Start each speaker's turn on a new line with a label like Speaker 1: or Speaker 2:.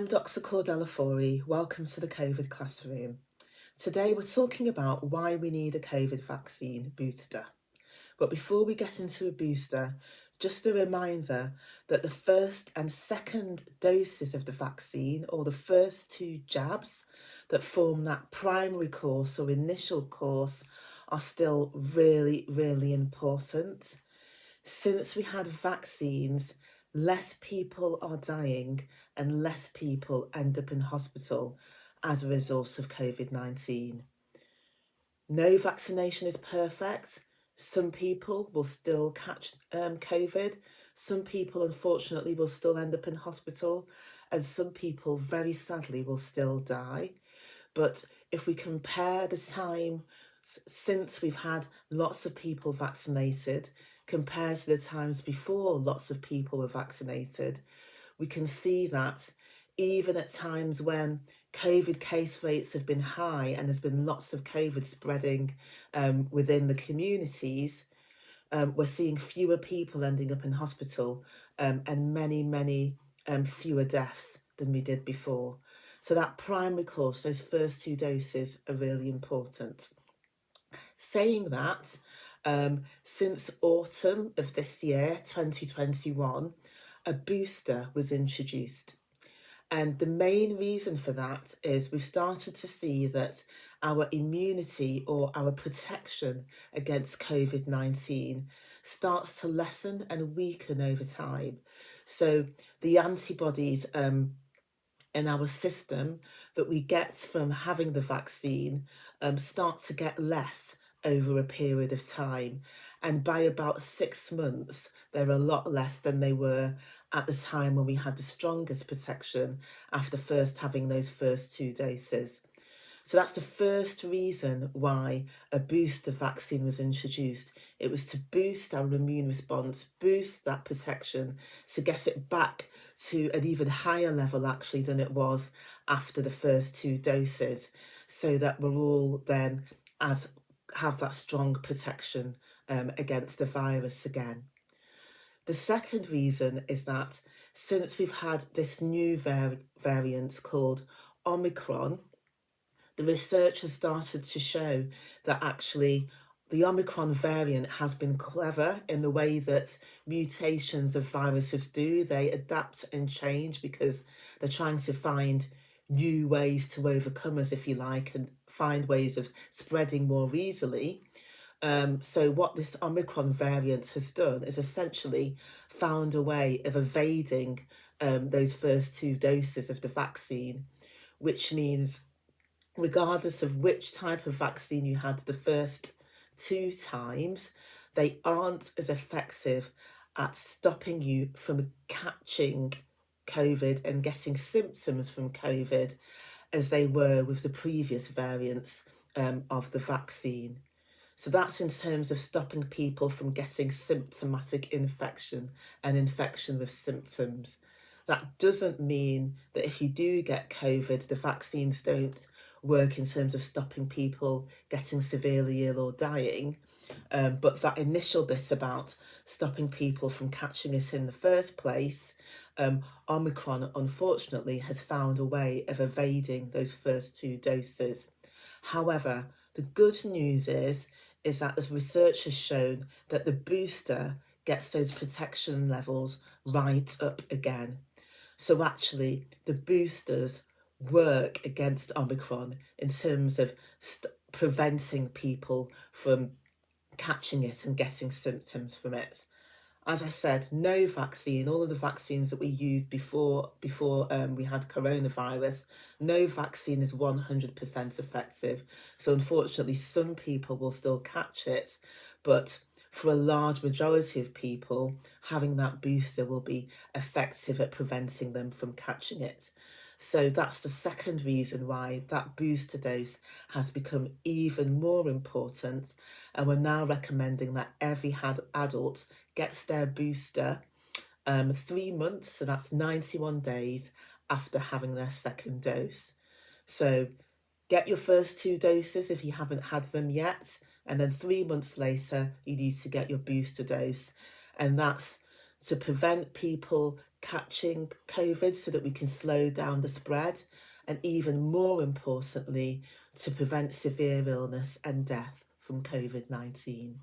Speaker 1: I'm Dr. Cordella Forey. Welcome to the COVID classroom. Today we're talking about why we need a COVID vaccine booster. But before we get into a booster, just a reminder that the first and second doses of the vaccine, or the first two jabs that form that primary course or initial course, are still really, really important. Since we had vaccines, less people are dying and less people end up in hospital as a result of COVID-19. No vaccination is perfect. Some people will still catch COVID. Some people, unfortunately, will still end up in hospital. And some people, very sadly, will still die. But if we compare the time since we've had lots of people vaccinated compared to the times before lots of people were vaccinated, we can see that even at times when COVID case rates have been high and there's been lots of COVID spreading within the communities, we're seeing fewer people ending up in hospital and many fewer deaths than we did before. So that primary course, those first two doses are really important. Saying that, since autumn of this year, 2021, a booster was introduced. And the main reason for that is we've started to see that our immunity or our protection against COVID-19 starts to lessen and weaken over time. So the antibodies in our system that we get from having the vaccine start to get less over a period of time. And by about 6 months, they're a lot less than they were at the time when we had the strongest protection after first having those first two doses. So that's the first reason why a booster vaccine was introduced. It was to boost our immune response, boost that protection, to get it back to an even higher level actually than it was after the first two doses, so that we're all then have that strong protection against the virus again. The second reason is that since we've had this new variant called Omicron, the research has started to show that actually the Omicron variant has been clever in the way that mutations of viruses do. They adapt and change because they're trying to find new ways to overcome us, if you like, and find ways of spreading more easily. So what this Omicron variant has done is essentially found a way of evading those first two doses of the vaccine, which means regardless of which type of vaccine you had the first two times, they aren't as effective at stopping you from catching COVID and getting symptoms from COVID as they were with the previous variants of the vaccine. So that's in terms of stopping people from getting symptomatic infection and infection with symptoms. That doesn't mean that if you do get COVID, the vaccines don't work in terms of stopping people getting severely ill or dying. But that initial bit about stopping people from catching it in the first place, Omicron unfortunately has found a way of evading those first two doses. However, the good news is that the research has shown that the booster gets those protection levels right up again. So actually, the boosters work against Omicron in terms of preventing people from catching it and getting symptoms from it. As I said, no vaccine, all of the vaccines that we used before we had coronavirus, no vaccine is 100% effective. So unfortunately, some people will still catch it, but for a large majority of people, having that booster will be effective at preventing them from catching it. So that's the second reason why that booster dose has become even more important. And we're now recommending that every adult gets their booster 3 months, so that's 91 days after having their second dose. So get your first two doses if you haven't had them yet, and then 3 months later you need to get your booster dose, and that's to prevent people catching COVID so that we can slow down the spread, and even more importantly, to prevent severe illness and death from COVID-19.